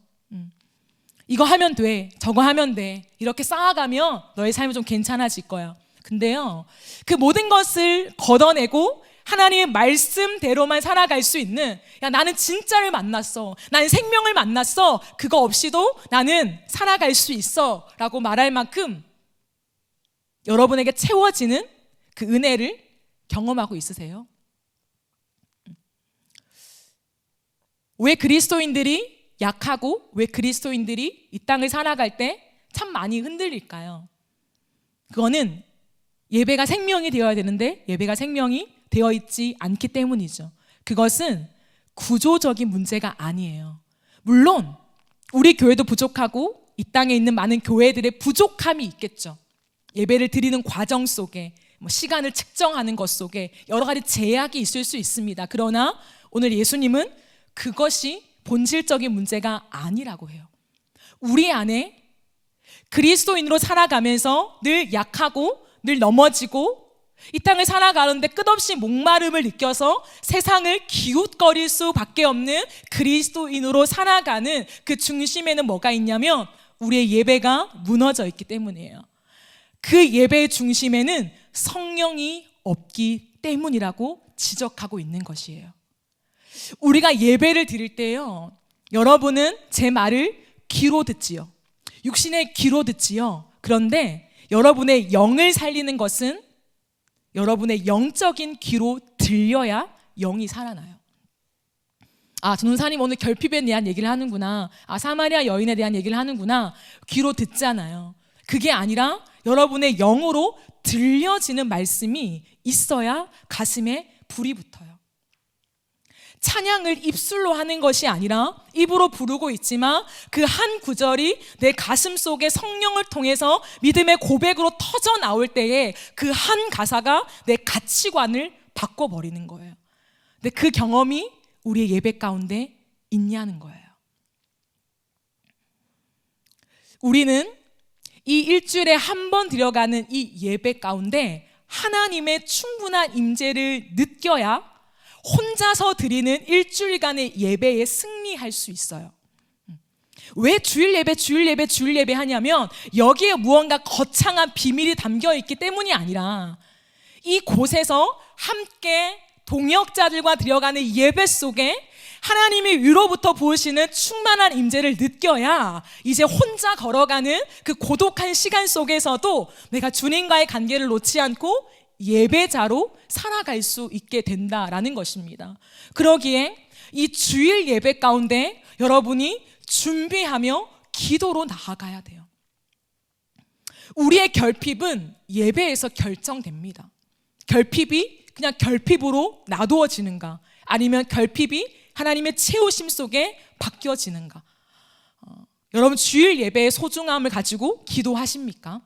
이거 하면 돼, 저거 하면 돼, 이렇게 쌓아가면 너의 삶이 좀 괜찮아질 거야. 근데요, 그 모든 것을 걷어내고 하나님의 말씀대로만 살아갈 수 있는, 야, 나는 진짜를 만났어, 나는 생명을 만났어, 그거 없이도 나는 살아갈 수 있어 라고 말할 만큼 여러분에게 채워지는 그 은혜를 경험하고 있으세요? 왜 그리스도인들이 약하고 왜 그리스도인들이 이 땅을 살아갈 때 참 많이 흔들릴까요? 그거는 예배가 생명이 되어야 되는데 예배가 생명이 되어 있지 않기 때문이죠. 그것은 구조적인 문제가 아니에요. 물론 우리 교회도 부족하고 이 땅에 있는 많은 교회들의 부족함이 있겠죠. 예배를 드리는 과정 속에, 시간을 측정하는 것 속에 여러 가지 제약이 있을 수 있습니다. 그러나 오늘 예수님은 그것이 본질적인 문제가 아니라고 해요. 우리 안에 그리스도인으로 살아가면서 늘 약하고 늘 넘어지고 이 땅을 살아가는데 끝없이 목마름을 느껴서 세상을 기웃거릴 수밖에 없는 그리스도인으로 살아가는 그 중심에는 뭐가 있냐면 우리의 예배가 무너져 있기 때문이에요. 그 예배의 중심에는 성령이 없기 때문이라고 지적하고 있는 것이에요. 우리가 예배를 드릴 때요, 여러분은 제 말을 귀로 듣지요. 육신의 귀로 듣지요. 그런데 여러분의 영을 살리는 것은 여러분의 영적인 귀로 들려야 영이 살아나요. 아, 전도사님 오늘 결핍에 대한 얘기를 하는구나, 아, 사마리아 여인에 대한 얘기를 하는구나, 귀로 듣잖아요. 그게 아니라 여러분의 영으로 들려지는 말씀이 있어야 가슴에 불이 붙어요. 찬양을 입술로 하는 것이 아니라 입으로 부르고 있지만 그 한 구절이 내 가슴 속에 성령을 통해서 믿음의 고백으로 터져 나올 때에 그 한 가사가 내 가치관을 바꿔버리는 거예요. 근데 그 경험이 우리의 예배 가운데 있냐는 거예요. 우리는 이 일주일에 한 번 들어가는 이 예배 가운데 하나님의 충분한 임재를 느껴야 혼자서 드리는 일주일간의 예배에 승리할 수 있어요. 왜 주일 예배 하냐면 여기에 무언가 거창한 비밀이 담겨 있기 때문이 아니라 이 곳에서 함께 동역자들과 들어가는 예배 속에 하나님이 위로부터 부으시는 충만한 임재를 느껴야 이제 혼자 걸어가는 그 고독한 시간 속에서도 내가 주님과의 관계를 놓지 않고 예배자로 살아갈 수 있게 된다라는 것입니다. 그러기에 이 주일 예배 가운데 여러분이 준비하며 기도로 나아가야 돼요. 우리의 결핍은 예배에서 결정됩니다. 결핍이 그냥 결핍으로 놔두어지는가, 아니면 결핍이 하나님의 채우심 속에 바뀌어지는가? 여러분 주일 예배의 소중함을 가지고 기도하십니까?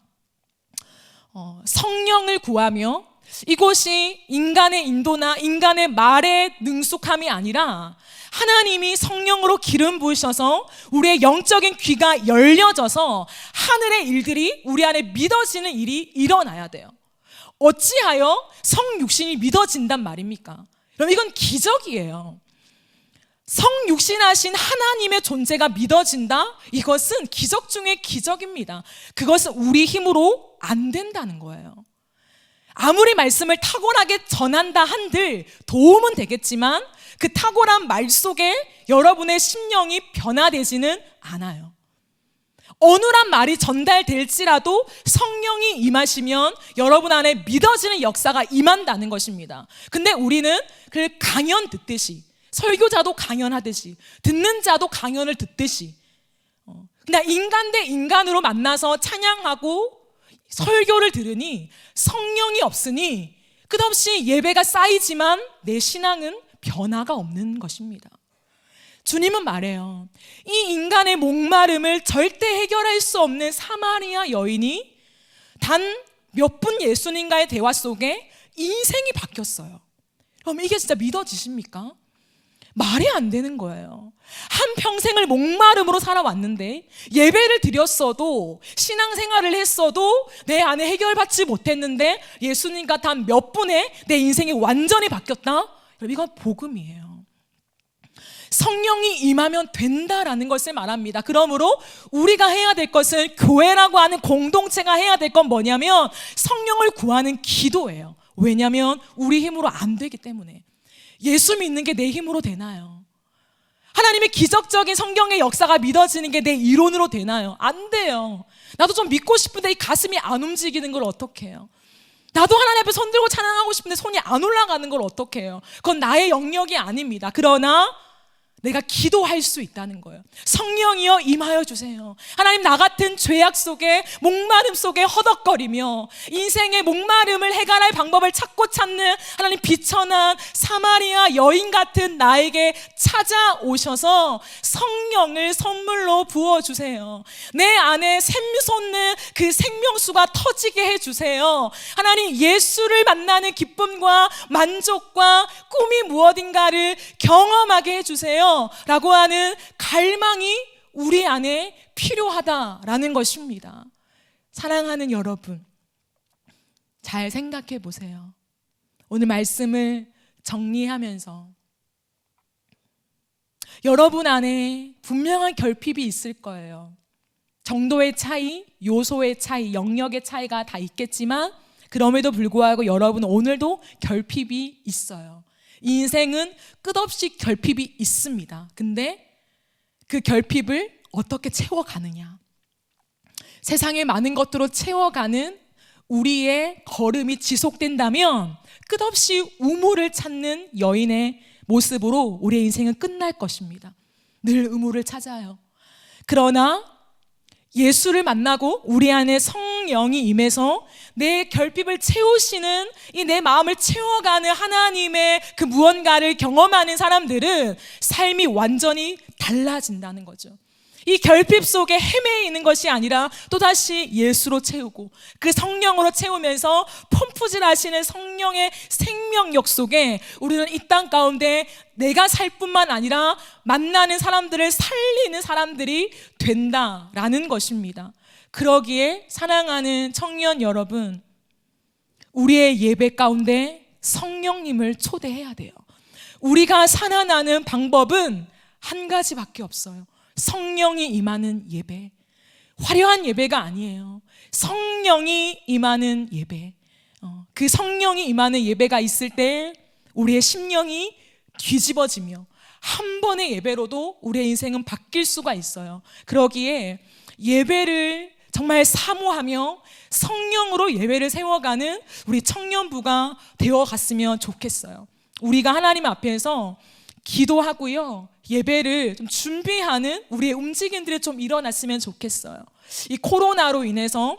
성령을 구하며 이곳이 인간의 인도나 인간의 말의 능숙함이 아니라 하나님이 성령으로 기름 부으셔서 우리의 영적인 귀가 열려져서 하늘의 일들이 우리 안에 믿어지는 일이 일어나야 돼요. 어찌하여 성육신이 믿어진단 말입니까? 그럼 이건 기적이에요. 성육신하신 하나님의 존재가 믿어진다? 이것은 기적 중의 기적입니다. 그것은 우리 힘으로 안 된다는 거예요. 아무리 말씀을 탁월하게 전한다 한들 도움은 되겠지만 그 탁월한 말 속에 여러분의 심령이 변화되지는 않아요. 어눌한 말이 전달될지라도 성령이 임하시면 여러분 안에 믿어지는 역사가 임한다는 것입니다. 근데 우리는 그 강연 듣듯이, 설교자도 강연하듯이, 듣는 자도 강연을 듣듯이, 그냥 인간 대 인간으로 만나서 찬양하고 설교를 들으니 성령이 없으니 끝없이 예배가 쌓이지만 내 신앙은 변화가 없는 것입니다. 주님은 말해요. 이 인간의 목마름을 절대 해결할 수 없는 사마리아 여인이 단 몇 분 예수님과의 대화 속에 인생이 바뀌었어요. 그럼 이게 진짜 믿어지십니까? 말이 안 되는 거예요. 한평생을 목마름으로 살아왔는데 예배를 드렸어도 신앙생활을 했어도 내 안에 해결받지 못했는데 예수님과 단 몇 분에 내 인생이 완전히 바뀌었다? 이건 복음이에요. 성령이 임하면 된다라는 것을 말합니다. 그러므로 우리가 해야 될 것은, 교회라고 하는 공동체가 해야 될 건 뭐냐면 성령을 구하는 기도예요. 왜냐하면 우리 힘으로 안 되기 때문에. 예수 믿는 게 내 힘으로 되나요? 하나님의 기적적인 성경의 역사가 믿어지는 게 내 이론으로 되나요? 안 돼요. 나도 좀 믿고 싶은데 이 가슴이 안 움직이는 걸 어떻게 해요? 나도 하나님 앞에 손 들고 찬양하고 싶은데 손이 안 올라가는 걸 어떻게 해요? 그건 나의 영역이 아닙니다. 그러나 내가 기도할 수 있다는 거예요. 성령이여 임하여 주세요. 하나님, 나 같은 죄악 속에, 목마름 속에 허덕거리며 인생의 목마름을 해결할 방법을 찾고 찾는 하나님, 비천한 사마리아 여인 같은 나에게 찾아오셔서 성령을 선물로 부어주세요. 내 안에 샘솟는 그 생명수가 터지게 해주세요. 하나님, 예수를 만나는 기쁨과 만족과 꿈이 무엇인가를 경험하게 해주세요 라고 하는 갈망이 우리 안에 필요하다라는 것입니다. 사랑하는 여러분, 잘 생각해 보세요. 오늘 말씀을 정리하면서 여러분 안에 분명한 결핍이 있을 거예요. 정도의 차이, 요소의 차이, 영역의 차이가 다 있겠지만 그럼에도 불구하고 여러분은 오늘도 결핍이 있어요. 인생은 끝없이 결핍이 있습니다. 근데 그 결핍을 어떻게 채워가느냐, 세상의 많은 것들로 채워가는 우리의 걸음이 지속된다면 끝없이 우물을 찾는 여인의 모습으로 우리의 인생은 끝날 것입니다. 늘 우물을 찾아요. 그러나 예수를 만나고 우리 안에 성령이 임해서 내 결핍을 채우시는, 이 내 마음을 채워가는 하나님의 그 무언가를 경험하는 사람들은 삶이 완전히 달라진다는 거죠. 이 결핍 속에 헤매이는 것이 아니라 또다시 예수로 채우고 그 성령으로 채우면서 펌프질 하시는 성령의 생명력 속에 우리는 이 땅 가운데 내가 살 뿐만 아니라 만나는 사람들을 살리는 사람들이 된다라는 것입니다. 그러기에 사랑하는 청년 여러분, 우리의 예배 가운데 성령님을 초대해야 돼요. 우리가 살아나는 방법은 한 가지밖에 없어요. 성령이 임하는 예배. 화려한 예배가 아니에요. 성령이 임하는 예배. 그 성령이 임하는 예배가 있을 때 우리의 심령이 뒤집어지며 한 번의 예배로도 우리의 인생은 바뀔 수가 있어요. 그러기에 예배를 정말 사모하며 성령으로 예배를 세워가는 우리 청년부가 되어갔으면 좋겠어요. 우리가 하나님 앞에서 기도하고요, 예배를 좀 준비하는 우리의 움직임들이 좀 일어났으면 좋겠어요. 이 코로나로 인해서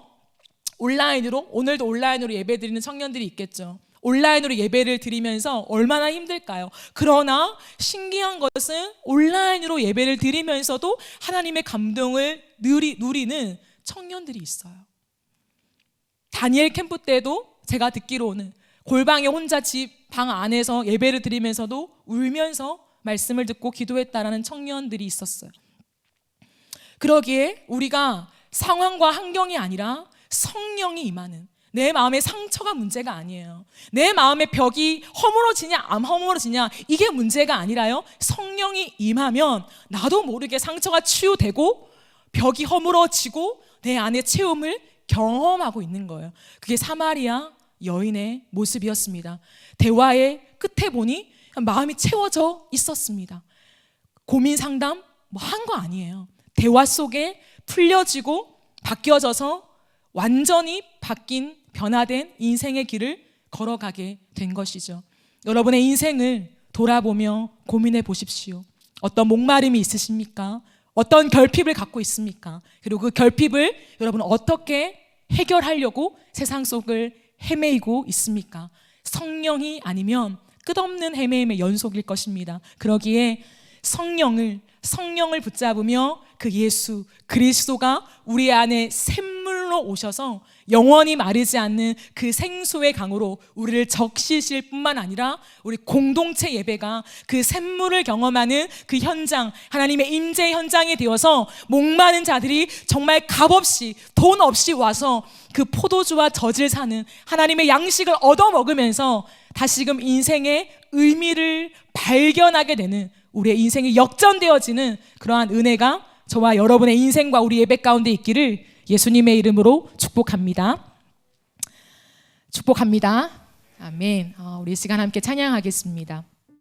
온라인으로, 오늘도 온라인으로 예배 드리는 청년들이 있겠죠. 온라인으로 예배를 드리면서 얼마나 힘들까요? 그러나 신기한 것은 온라인으로 예배를 드리면서도 하나님의 감동을 누리는 청년들이 있어요. 다니엘 캠프 때도 제가 듣기로는 골방에 혼자 집 방 안에서 예배를 드리면서도 울면서 말씀을 듣고 기도했다라는 청년들이 있었어요. 그러기에 우리가 상황과 환경이 아니라 성령이 임하는, 내 마음의 상처가 문제가 아니에요. 내 마음의 벽이 허물어지냐 안 허물어지냐 이게 문제가 아니라요, 성령이 임하면 나도 모르게 상처가 치유되고 벽이 허물어지고 내 안의 체험을 경험하고 있는 거예요. 그게 사마리아 여인의 모습이었습니다. 대화의 끝에 보니 마음이 채워져 있었습니다. 고민 상담 한 거 아니에요. 대화 속에 풀려지고 바뀌어져서 완전히 바뀐 변화된 인생의 길을 걸어가게 된 것이죠. 여러분의 인생을 돌아보며 고민해 보십시오. 어떤 목마름이 있으십니까? 어떤 결핍을 갖고 있습니까? 그리고 그 결핍을 여러분 어떻게 해결하려고 세상 속을 헤매이고 있습니까? 성령이 아니면 끝없는 헤매임의 연속일 것입니다. 그러기에 성령을 붙잡으며 그 예수 그리스도가 우리 안에 샘물로 오셔서 영원히 마르지 않는 그 생수의 강으로 우리를 적시실 뿐만 아니라 우리 공동체 예배가 그 샘물을 경험하는 그 현장, 하나님의 임재 현장이 되어서 목마른 자들이 정말 값없이 돈 없이 와서 그 포도주와 젖을 사는 하나님의 양식을 얻어 먹으면서 다시금 인생의 의미를 발견하게 되는, 우리의 인생이 역전되어지는 그러한 은혜가 저와 여러분의 인생과 우리 예배 가운데 있기를 예수님의 이름으로 축복합니다. 축복합니다. 아멘. 우리 이 시간 함께 찬양하겠습니다.